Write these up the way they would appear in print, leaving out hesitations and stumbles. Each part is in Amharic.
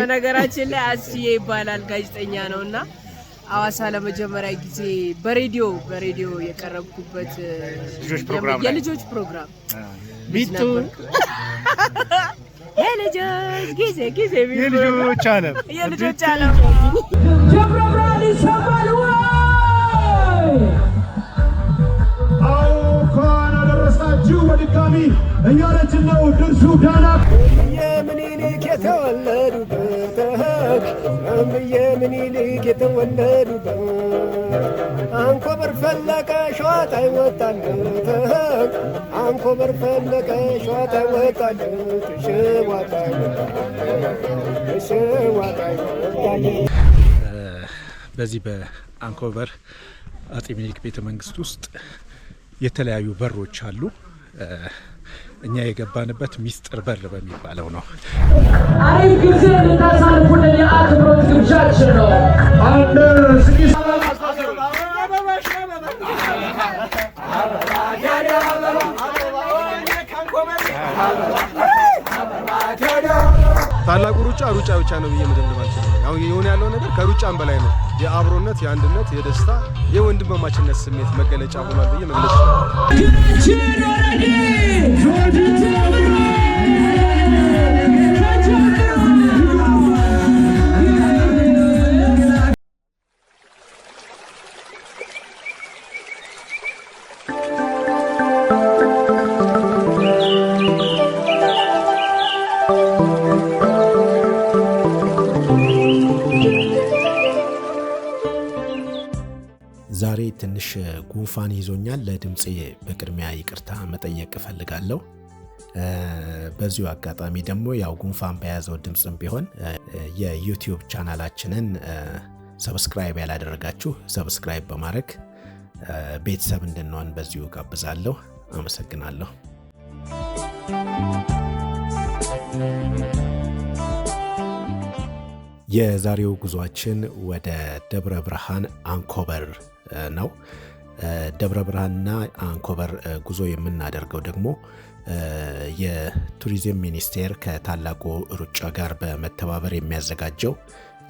በነገራችን ላይ አስዬ ይባላል ጋዜጠኛ ነውና አዋሳ ለመጀመሪያ ጊዜ በሬዲዮ የቀረብኩበት የልጆች ፕሮግራም ቢቱ የልጆች ዓለም ጀብረብራን ይሰማል ወይ እንኳን አደረሳችሁ በድጋሚ እያለችን ነው ድርሱ ዳና የምኒልክ የተወለዱበት የምኒልክ የተወለዱበት አንኮበር ፈለቀ ሸዋጣይ ወጣለት አንኮበር ፈለቀ ሸዋጣይ ወጣለት ሸዋጣይ ወጣለት። በዚህ በአንኮበር አጼ ምኒልክ ቤተ መንግስት ውስጥ የተለያዩ በሮች አሉ። እኛ የገባንበት ሚስጥር በር በሚባለው ነው። አሪፍ ጊዜ ልታሳልፉልን የአክብሮት ግብዣችን ነው። ታላቁ ሩጫ ብቻ ነው ብዬ መደምደም አልችልም። አሁን የሆነ ያለው ነገር ከሩጫም በላይ ነው። የአብሮነት፣ የአንድነት፣ የደስታ፣ የወንድማማችነት ስሜት መገለጫ ሆኗል ብዬ መግለጽ ዛሬ ትንሽ ጉንፋን ይዞኛል። ለድምጼ በቅድሚያ ይቅርታ መጠየቅ እፈልጋለሁ። በዚሁ አጋጣሚ ደግሞ ያው ጉንፋን በያዘው ድምጽም ቢሆን የዩቲዩብ ቻናላችንን ሰብስክራይብ ያላደረጋችሁ ሰብስክራይብ በማድረግ ቤተሰብ እንድንሆን በዚሁ ጋብዛለሁ። አመሰግናለሁ። የዛሬው ጉዟችን ወደ ደብረ ብርሃን አንኮበር ነው። ደብረ ብርሃንና አንኮበር ጉዞ የምናደርገው ደግሞ የቱሪዝም ሚኒስቴር ከታላቁ ሩጫ ጋር በመተባበር የሚያዘጋጀው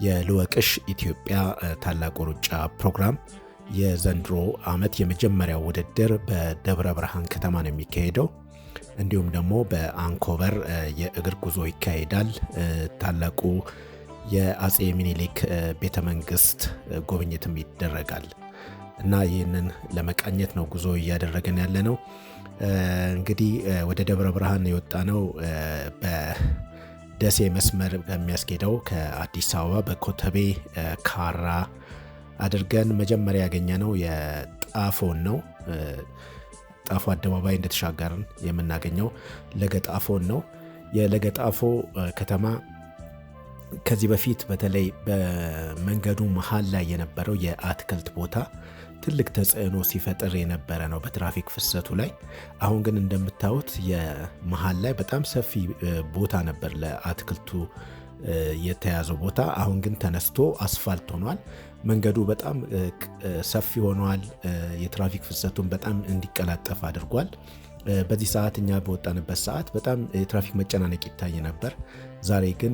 የልወቅሽ ኢትዮጵያ ታላቁ ሩጫ ፕሮግራም የዘንድሮ ዓመት የመጀመሪያው ውድድር በደብረ ብርሃን ከተማ ነው የሚካሄደው። እንዲሁም ደግሞ በአንኮበር የእግር ጉዞ ይካሄዳል። ታላቁ የአጼ ምኒልክ ቤተ መንግስት ጉብኝትም ይደረጋል እና ይህንን ለመቃኘት ነው ጉዞ እያደረገን ያለ ነው። እንግዲህ ወደ ደብረ ብርሃን የወጣ ነው በደሴ መስመር በሚያስኬደው ከአዲስ አበባ በኮተቤ ካራ አድርገን መጀመሪያ ያገኘ ነው የጣፎን ነው። ጣፎ አደባባይ እንደተሻገርን የምናገኘው ለገጣፎን ነው። የለገጣፎ ከተማ ከዚህ በፊት በተለይ በመንገዱ መሃል ላይ የነበረው የአትክልት ቦታ ትልቅ ተጽዕኖ ሲፈጥር የነበረ ነው በትራፊክ ፍሰቱ ላይ። አሁን ግን እንደምታዩት የመሃል ላይ በጣም ሰፊ ቦታ ነበር ለአትክልቱ የተያዘው ቦታ። አሁን ግን ተነስቶ አስፋልት ሆኗል። መንገዱ በጣም ሰፊ ሆኗል። የትራፊክ ፍሰቱን በጣም እንዲቀላጠፍ አድርጓል። በዚህ ሰዓት እኛ በወጣንበት ሰዓት በጣም የትራፊክ መጨናነቅ ይታይ ነበር። ዛሬ ግን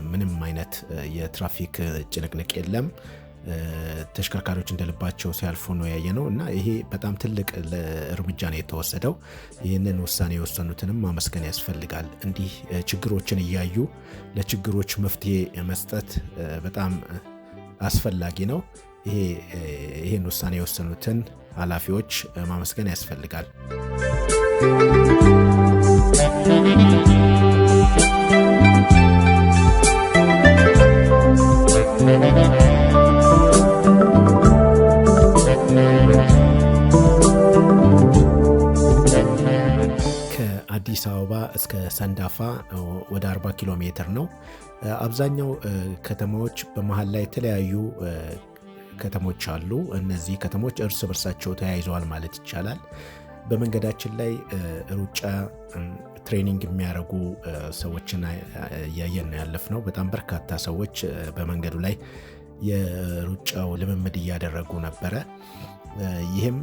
ምንም አይነት የትራፊክ ጭንቅንቅ የለም። ተሽከርካሪዎች እንደልባቸው ሲያልፉ ነው ያየነው እና ይሄ በጣም ትልቅ እርምጃ ነው የተወሰደው። ይህንን ውሳኔ የወሰኑትንም ማመስገን ያስፈልጋል። እንዲህ ችግሮችን እያዩ ለችግሮች መፍትሄ መስጠት በጣም አስፈላጊ ነው። ይህን ውሳኔ የወሰኑትን ኃላፊዎች ማመስገን ያስፈልጋል። ከአዲስ አበባ እስከ ሰንዳፋ ወደ 40 ኪሎ ሜትር ነው። አብዛኛው ከተማዎች በመሃል ላይ የተለያዩ ከተሞች አሉ። እነዚህ ከተሞች እርስ በርሳቸው ተያይዘዋል ማለት ይቻላል። በመንገዳችን ላይ ሩጫ ትሬኒንግ የሚያደርጉ ሰዎችን እያየን ነው ያለፍነው። በጣም በርካታ ሰዎች በመንገዱ ላይ የሩጫው ልምምድ እያደረጉ ነበረ። ይህም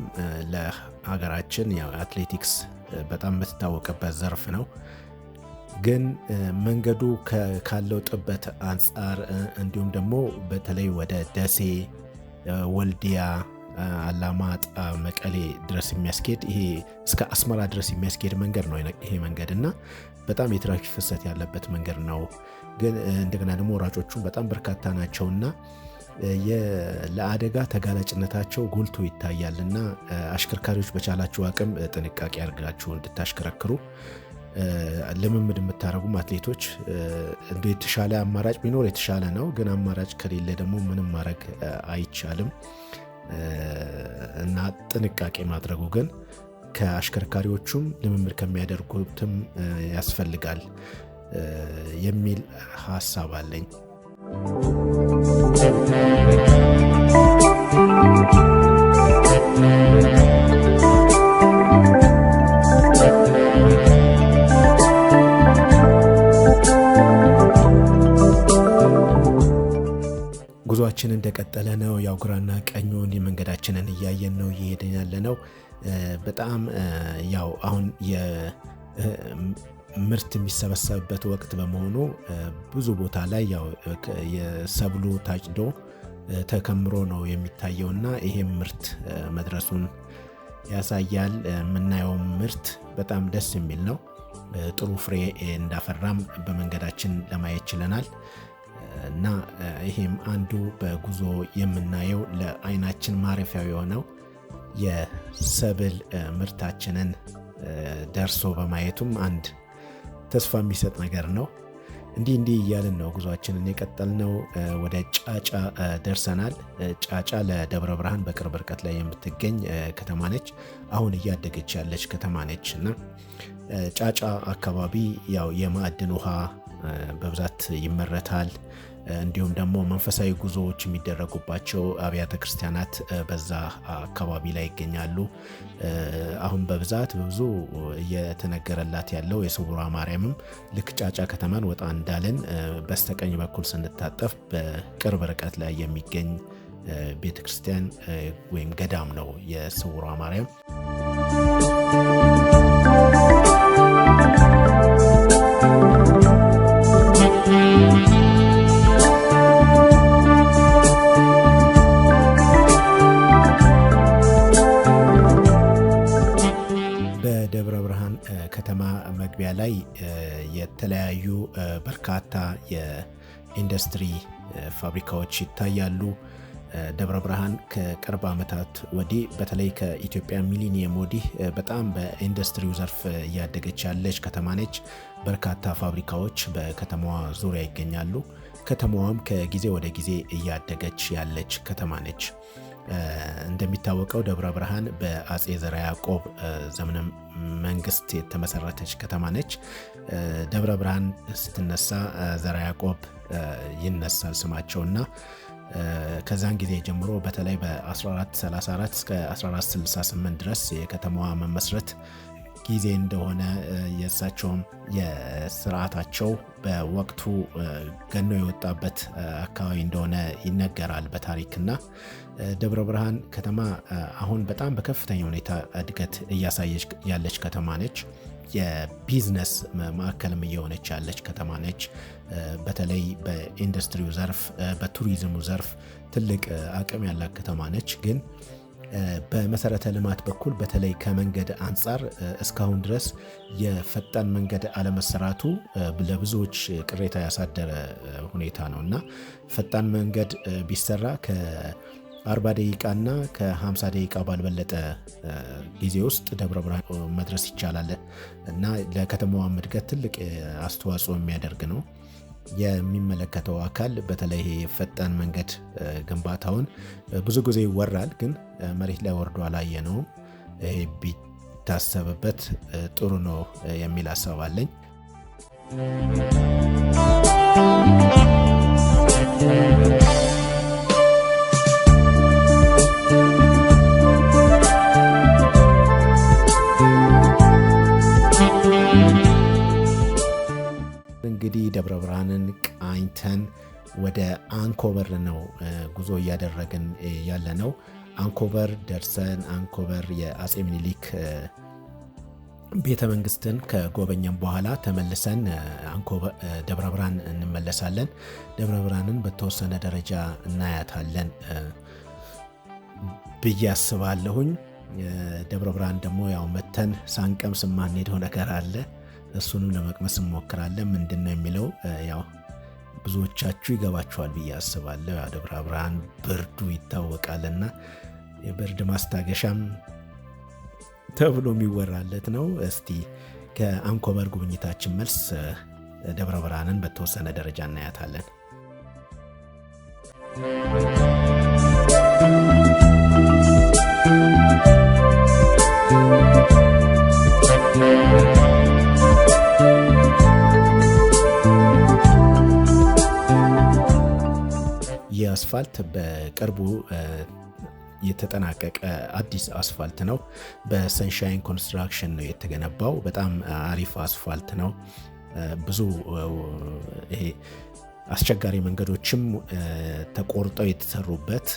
ለሀገራችን አትሌቲክስ በጣም የምትታወቅበት ዘርፍ ነው። ግን መንገዱ ካለው ጥበት አንጻር እንዲሁም ደግሞ በተለይ ወደ ደሴ፣ ወልዲያ፣ አላማጣ፣ መቀሌ ድረስ የሚያስኬድ ይሄ እስከ አስመራ ድረስ የሚያስኬድ መንገድ ነው ይሄ መንገድ እና በጣም የትራፊክ ፍሰት ያለበት መንገድ ነው። ግን እንደገና ደግሞ ወራጮቹ በጣም በርካታ ናቸውና ለአደጋ ተጋላጭነታቸው ጎልቶ ይታያልና አሽከርካሪዎች በቻላችሁ አቅም ጥንቃቄ አድርጋችሁ እንድታሽከረክሩ ልምምድ የምታደርጉም አትሌቶች የተሻለ አማራጭ ቢኖር የተሻለ ነው። ግን አማራጭ ከሌለ ደግሞ ምንም ማድረግ አይቻልም እና ጥንቃቄ ማድረጉ ግን ከአሽከርካሪዎቹም ልምምድ ከሚያደርጉትም ያስፈልጋል የሚል ሀሳብ አለኝ። ጉዟችን እንደቀጠለ ነው። ያው ግራና ቀኙን የመንገዳችንን እያየን ነው እየሄድን ያለ ነው። በጣም ያው አሁን ምርት የሚሰበሰብበት ወቅት በመሆኑ ብዙ ቦታ ላይ ያው የሰብሉ ታጭዶ ተከምሮ ነው የሚታየውና ይሄም ምርት መድረሱን ያሳያል። የምናየው ምርት በጣም ደስ የሚል ነው። ጥሩ ፍሬ እንዳፈራም በመንገዳችን ለማየት ችለናል እና ይሄም አንዱ በጉዞ የምናየው ለአይናችን ማረፊያ የሆነው የሰብል ምርታችንን ደርሶ በማየቱም አንድ ተስፋ የሚሰጥ ነገር ነው። እንዲህ እያልን ነው ጉዟችንን የቀጠልነው። ወደ ጫጫ ደርሰናል። ጫጫ ለደብረ ብርሃን በቅርብ ርቀት ላይ የምትገኝ ከተማ ነች። አሁን እያደገች ያለች ከተማ ነች እና ጫጫ አካባቢ ያው የማዕድን ውሃ በብዛት ይመረታል። እንዲሁም ደግሞ መንፈሳዊ ጉዞዎች የሚደረጉባቸው አብያተ ክርስቲያናት በዛ አካባቢ ላይ ይገኛሉ። አሁን በብዛት ብዙ እየተነገረላት ያለው የስውሯ ማርያምም ልክ ጫጫ ከተማን ወጣ እንዳለን በስተቀኝ በኩል ስንታጠፍ በቅርብ ርቀት ላይ የሚገኝ ቤተክርስቲያን ወይም ገዳም ነው የስውሯ ማርያም። በደብረ ብርሃን ከተማ መግቢያ ላይ የተለያዩ በርካታ የኢንዱስትሪ ፋብሪካዎች ይታያሉ። ደብረ ብርሃን ከቅርብ ዓመታት ወዲህ በተለይ ከኢትዮጵያ ሚሊኒየም ወዲህ በጣም በኢንዱስትሪው ዘርፍ እያደገች ያለች ከተማ ነች። በርካታ ፋብሪካዎች በከተማዋ ዙሪያ ይገኛሉ። ከተማዋም ከጊዜ ወደ ጊዜ እያደገች ያለች ከተማ ነች። እንደሚታወቀው ደብረ ብርሃን በአጼ ዘርዓ ያዕቆብ ዘመነ መንግስት የተመሰረተች ከተማ ነች። ደብረ ብርሃን ስትነሳ ዘርዓ ያዕቆብ ይነሳል ስማቸውና ከዛን ጊዜ ጀምሮ በተለይ በ1434 እስከ 1468 ድረስ የከተማዋ መመስረት ጊዜ እንደሆነ የእሳቸውም የስርዓታቸው በወቅቱ ገኖ የወጣበት አካባቢ እንደሆነ ይነገራል በታሪክና ደብረ ብርሃን ከተማ አሁን በጣም በከፍተኛ ሁኔታ እድገት እያሳየች ያለች ከተማ ነች። የቢዝነስ ማዕከልም እየሆነች ያለች ከተማ ነች። በተለይ በኢንዱስትሪው ዘርፍ በቱሪዝሙ ዘርፍ ትልቅ አቅም ያላት ከተማ ነች። ግን በመሰረተ ልማት በኩል በተለይ ከመንገድ አንጻር እስካሁን ድረስ የፈጣን መንገድ አለመሰራቱ ለብዙዎች ቅሬታ ያሳደረ ሁኔታ ነው እና ፈጣን መንገድ ቢሰራ ከ40 ደቂቃና ከ50 ደቂቃ ባልበለጠ ጊዜ ውስጥ ደብረ ብርሃን መድረስ ይቻላል እና ለከተማዋ እድገት ትልቅ አስተዋጽኦ የሚያደርግ ነው። የሚመለከተው አካል በተለይ ፈጣን መንገድ ግንባታውን ብዙ ጊዜ ይወራል፣ ግን መሬት ላይ ወርዶ አላየነውም። ይሄ ቢታሰብበት ጥሩ ነው የሚል ሀሳብ አለኝ። እንግዲህ ደብረ ብርሃንን ቃኝተን ወደ አንኮበር ነው ጉዞ እያደረግን ያለ ነው። አንኮበር ደርሰን አንኮበር የአጼ ምኒልክ ቤተ መንግስትን ከጎበኘን በኋላ ተመልሰን ደብረ ብርሃን እንመለሳለን። ደብረ ብርሃንን በተወሰነ ደረጃ እናያታለን ብዬ አስባለሁኝ። ደብረ ብርሃን ደግሞ ያው መተን ሳንቀምስ የማንሄደው ነገር አለ። እሱንም ለመቅመስ እንሞክራለን። ምንድነው የሚለው ያው ብዙዎቻችሁ ይገባችኋል ብዬ አስባለሁ። ያው ደብረ ብርሃን ብርዱ ይታወቃልና የብርድ ማስታገሻም ተብሎ የሚወራለት ነው። እስቲ ከአንኮበር ጉብኝታችን መልስ ደብረ ብርሃንን በተወሰነ ደረጃ እናያታለን። ይህ አስፋልት በቅርቡ የተጠናቀቀ አዲስ አስፋልት ነው። በሰንሻይን ኮንስትራክሽን ነው የተገነባው። በጣም አሪፍ አስፋልት ነው። ብዙ ይሄ አስቸጋሪ መንገዶችም ተቆርጠው የተሰሩበት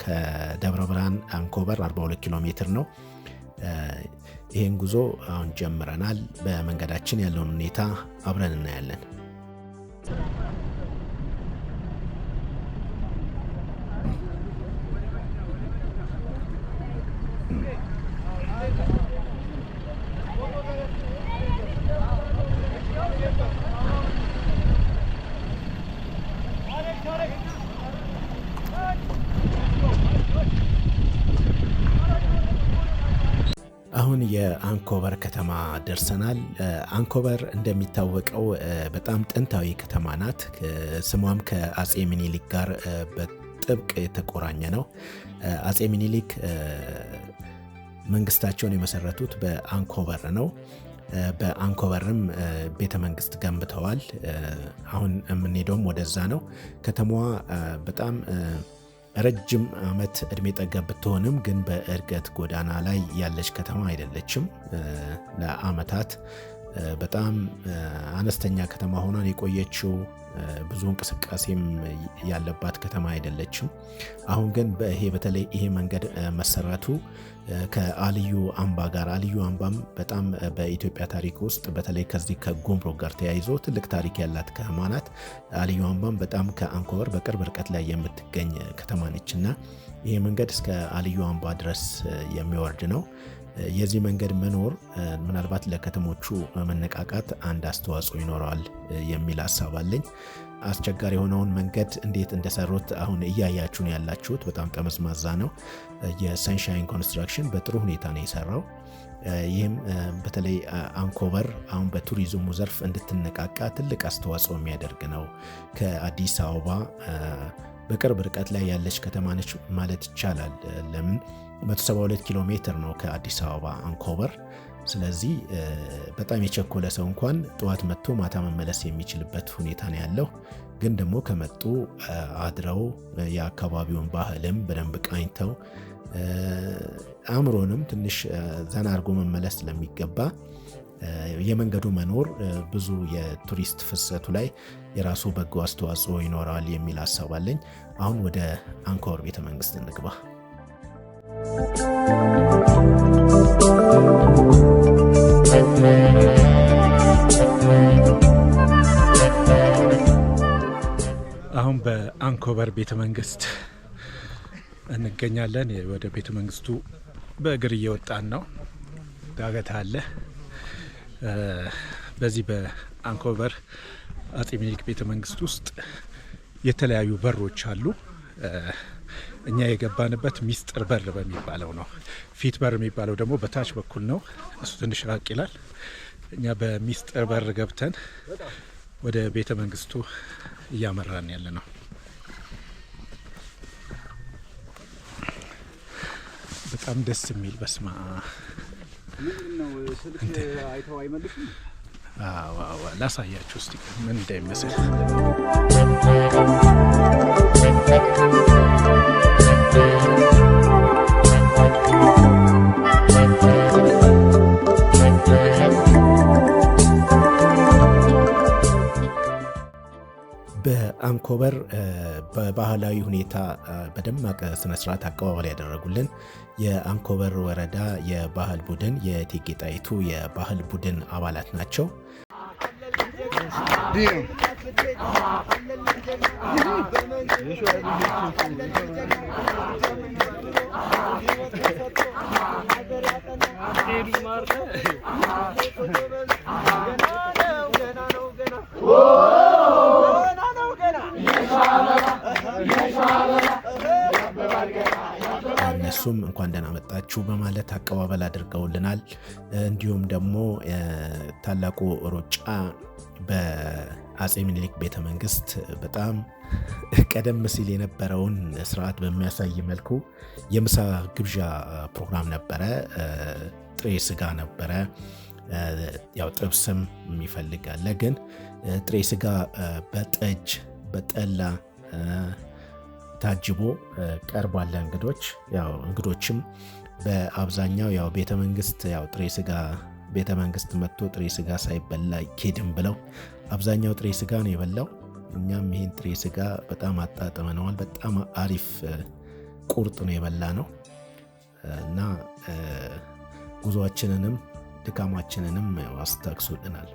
ከደብረ ብርሃን አንኮበር 42 ኪሎ ሜትር ነው። ይህን ጉዞ አሁን ጀምረናል። በመንገዳችን ያለውን ሁኔታ አብረን እናያለን። አሁን የአንኮበር ከተማ ደርሰናል። አንኮበር እንደሚታወቀው በጣም ጥንታዊ ከተማ ናት። ስሟም ከአጼ ሚኒሊክ ጋር በጥብቅ የተቆራኘ ነው። አጼ ሚኒሊክ መንግስታቸውን የመሰረቱት በአንኮበር ነው። በአንኮበርም ቤተ መንግስት ገንብተዋል። አሁን የምንሄደውም ወደዛ ነው። ከተማዋ በጣም ረጅም ዓመት እድሜ ጠገብ ብትሆንም ግን በእድገት ጎዳና ላይ ያለች ከተማ አይደለችም። ለዓመታት በጣም አነስተኛ ከተማ ሆኗን የቆየችው ብዙ እንቅስቃሴም ያለባት ከተማ አይደለችም። አሁን ግን በተለይ ይሄ መንገድ መሰረቱ ከአልዩ አምባ ጋር አልዩ አምባም በጣም በኢትዮጵያ ታሪክ ውስጥ በተለይ ከዚህ ከጉምሩክ ጋር ተያይዞ ትልቅ ታሪክ ያላት ከተማ ናት። አልዩ አምባም በጣም ከአንኮበር በቅርብ ርቀት ላይ የምትገኝ ከተማ ነችና ይሄ መንገድ እስከ አልዩ አምባ ድረስ የሚወርድ ነው። የዚህ መንገድ መኖር ምናልባት ለከተሞቹ መነቃቃት አንድ አስተዋጽኦ ይኖረዋል የሚል ሀሳብ አለኝ። አስቸጋሪ የሆነውን መንገድ እንዴት እንደሰሩት አሁን እያያችሁን ያላችሁት በጣም ጠመዝማዛ ነው። የሰንሻይን ኮንስትራክሽን በጥሩ ሁኔታ ነው የሰራው። ይህም በተለይ አንኮበር አሁን በቱሪዝሙ ዘርፍ እንድትነቃቃ ትልቅ አስተዋጽኦ የሚያደርግ ነው። ከአዲስ አበባ በቅርብ ርቀት ላይ ያለች ከተማ ነች ማለት ይቻላል። ለምን 172 ኪሎ ሜትር ነው ከአዲስ አበባ አንኮበር። ስለዚህ በጣም የቸኮለ ሰው እንኳን ጠዋት መጥቶ ማታ መመለስ የሚችልበት ሁኔታ ነው ያለው። ግን ደግሞ ከመጡ አድረው የአካባቢውን ባህልም በደንብ ቃኝተው አእምሮንም ትንሽ ዘና አድርጎ መመለስ ስለሚገባ የመንገዱ መኖር ብዙ የቱሪስት ፍሰቱ ላይ የራሱ በጎ አስተዋጽኦ ይኖራል የሚል ሀሳብ አለኝ። አሁን ወደ አንኮበር ቤተ መንግስት እንግባ። አሁን በአንኮበር ቤተ መንግስት እንገኛለን። ወደ ቤተ መንግስቱ በእግር እየወጣን ነው። ዳገት አለ። በዚህ በአንኮበር አጼ ሚኒሊክ ቤተ መንግስት ውስጥ የተለያዩ በሮች አሉ። እኛ የገባንበት ሚስጥር በር በሚባለው ነው። ፊት በር የሚባለው ደግሞ በታች በኩል ነው። እሱ ትንሽ ራቅ ይላል። እኛ በሚስጥር በር ገብተን ወደ ቤተ መንግስቱ እያመራን ያለ ነው። በጣም ደስ የሚል በስማ ላሳያችሁ እስቲ ምን እንደሚመስል። አንኮበር በባህላዊ ሁኔታ በደማቅ ስነስርዓት አቀባበል ያደረጉልን የአንኮበር ወረዳ የባህል ቡድን የእቴጌ ጣይቱ የባህል ቡድን አባላት ናቸው። እነሱም እንኳን ደህና መጣችሁ በማለት አቀባበል አድርገውልናል። እንዲሁም ደግሞ ታላቁ ሩጫ በአጼ ምኒልክ ቤተ መንግስት በጣም ቀደም ሲል የነበረውን ስርዓት በሚያሳይ መልኩ የምሳ ግብዣ ፕሮግራም ነበረ። ጥሬ ስጋ ነበረ። ያው ጥብስም ይፈልጋል፣ ግን ጥሬ ስጋ በጠጅ በጠላ ታጅቦ ቀርቧል ለእንግዶች። ያው እንግዶችም በአብዛኛው ያው ቤተ መንግስት ያው ጥሬ ስጋ ቤተ መንግስት መጥቶ ጥሬ ስጋ ሳይበላ ይኬድም ብለው አብዛኛው ጥሬ ስጋ ነው የበላው። እኛም ይህን ጥሬ ስጋ በጣም አጣጥመነዋል። በጣም አሪፍ ቁርጥ ነው የበላ ነው እና ጉዞአችንንም ድካማችንንም አስታክሱልናል።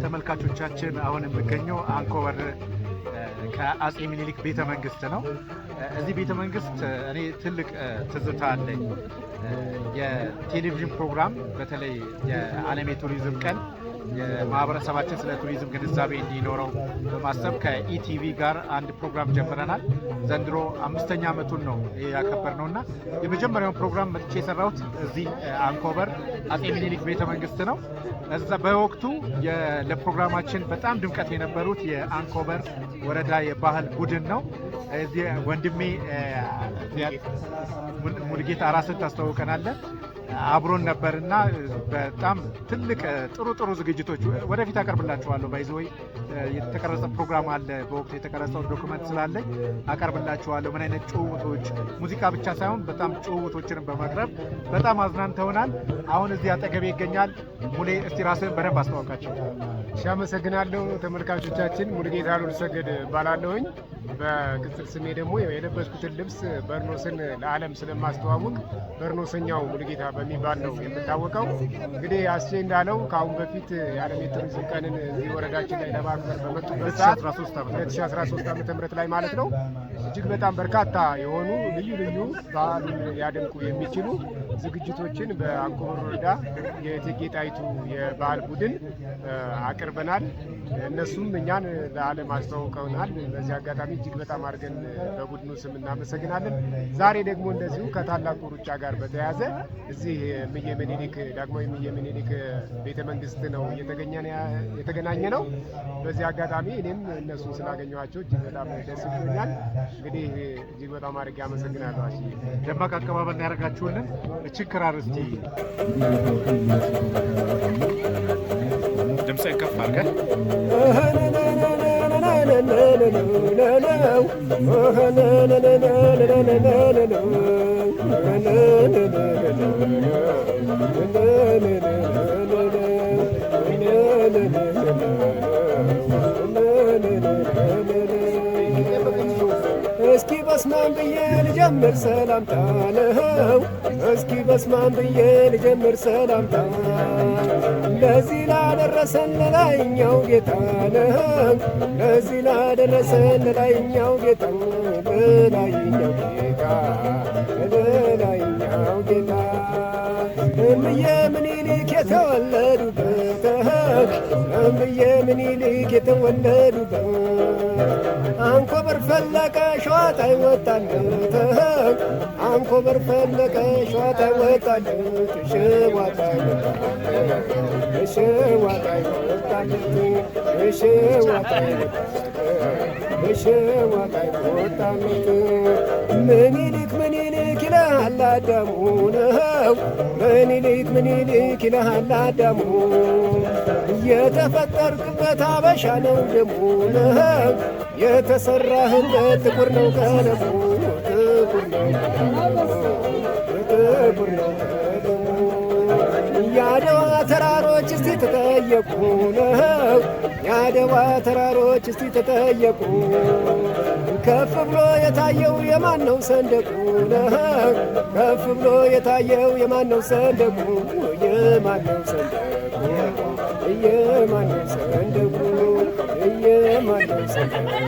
ተመልካቾቻችን አሁን የምገኘው አንኮበር ከአጼ ምኒልክ ቤተ መንግስት ነው። እዚህ ቤተ መንግስት እኔ ትልቅ ትዝታ አለኝ። የቴሌቪዥን ፕሮግራም በተለይ የዓለም የቱሪዝም ቀን የማህበረሰባችን ስለ ቱሪዝም ግንዛቤ እንዲኖረው በማሰብ ከኢቲቪ ጋር አንድ ፕሮግራም ጀምረናል። ዘንድሮ 5ኛ ዓመቱን ነው ያከበርነው እና የመጀመሪያውን ፕሮግራም መጥቼ የሰራሁት እዚህ አንኮበር አጼ ምኒልክ ቤተ መንግስት ነው። እዛ በወቅቱ ለፕሮግራማችን በጣም ድምቀት የነበሩት የአንኮበር ወረዳ የባህል ቡድን ነው። እዚህ ወንድሜ ሙልጌታ ራስን ታስተዋውቀናለን አብሮን ነበርና በጣም ትልቅ ጥሩ ዝግጅቶች ወደፊት አቀርብላችኋለሁ። ባይዘይ የተቀረጸ ፕሮግራም አለ። በወቅቱ የተቀረጸው ዶክመንት ስላለኝ አቀርብላችኋለሁ። ምን አይነት ጭውውቶች ሙዚቃ ብቻ ሳይሆን በጣም ጭውውቶችን በማቅረብ በጣም አዝናንተውናል። አሁን እዚህ አጠገቤ ይገኛል። ሙሌ እስቲ ራስህን በደንብ አስተዋውቃቸው። አመሰግናለሁ። ተመልካቾቻችን ሙልጌታ ሉልሰገድ ባላለሁኝ። በቅጽል ስሜ ደግሞ የለበስኩትን ልብስ በርኖስን ለዓለም ስለማስተዋወቅ በርኖሰኛው ሙልጌታ በሚባል ነው የምታወቀው። እንግዲህ አስቼ እንዳለው ከአሁን በፊት የዓለም የቱሪዝም ቀንን እዚህ ወረዳችን ላይ ለማክበር በመጡበት ሰዓት 2013 ዓ.ም ላይ ማለት ነው እጅግ በጣም በርካታ የሆኑ ልዩ ባህሉን ያደንቁ የሚችሉ ዝግጅቶችን በአንኮበር ወረዳ የእቴጌ ጣይቱ የባህል ቡድን አቅርበናል። እነሱም እኛን ለዓለም አስተዋውቀውናል። በዚህ አጋጣሚ እጅግ በጣም አድርገን በቡድኑ ስም እናመሰግናለን። ዛሬ ደግሞ እንደዚሁ ከታላቁ ሩጫ ጋር በተያያዘ እዚህ እምዬ ምኒልክ ዳግማዊ እምዬ ምኒልክ ቤተ መንግስት ነው የተገናኘ ነው። በዚህ አጋጣሚ እኔም እነሱን ስላገኘኋቸው እጅግ በጣም ደስ ብሎኛል። እንግዲህ እጅግ በጣም አድርጌ አመሰግናለሁ። ደማቅ አቀባበል ያደረጋችሁልን ችክራር እስቲ ድምፅህን ከፍ አድርገህ እስኪ በስመ በስማም ብዬ ልጀምር ሰላምታ ነው እስኪ በስማም ብዬ ልጀምር ሰላምታ ለዚህ ላደረሰን ለላይኛው ጌታ ነው ለዚህ ላደረሰን ለላይኛው ጌታ ለላይኛው ጌታ ለላይኛው ጌታ እምዬ ምኒልክ የተወለዱበት እምዬ ምኒልክ የተወለዱበት አንኮበር ፈለቀ ሸዋጣይ ወጣለት አንኮበር ፈለቀ ሸዋጣይ ወጣለት ሸዋጣይ ወጣለት ሸዋጣይ ወጣለት ሸዋጣይ ሸዋጣይ ወጣለት ምኒልክ ምኒልክ ይልሃል አዳሙ ነው ምኒልክ ምኒልክ ይልሃል አዳሙ የተፈጠርክበት አበሻ ነው ደሙ ነው የተሰራህበት ጥቁር ነው ቀለሙ ጥቁር ነው ጥቁር ነው ቀለሙ የአድዋ ተራሮች እስቲ ተጠየቁ ነው የአድዋ ተራሮች እስቲ ተጠየቁ ከፍ ብሎ የታየው የማን ነው ሰንደቁ ነው ከፍ ብሎ የታየው የማን ነው ሰንደቁ የማን ነው ሰንደቁ የማን ነው ሰንደቁ የማን ነው ሰንደቁ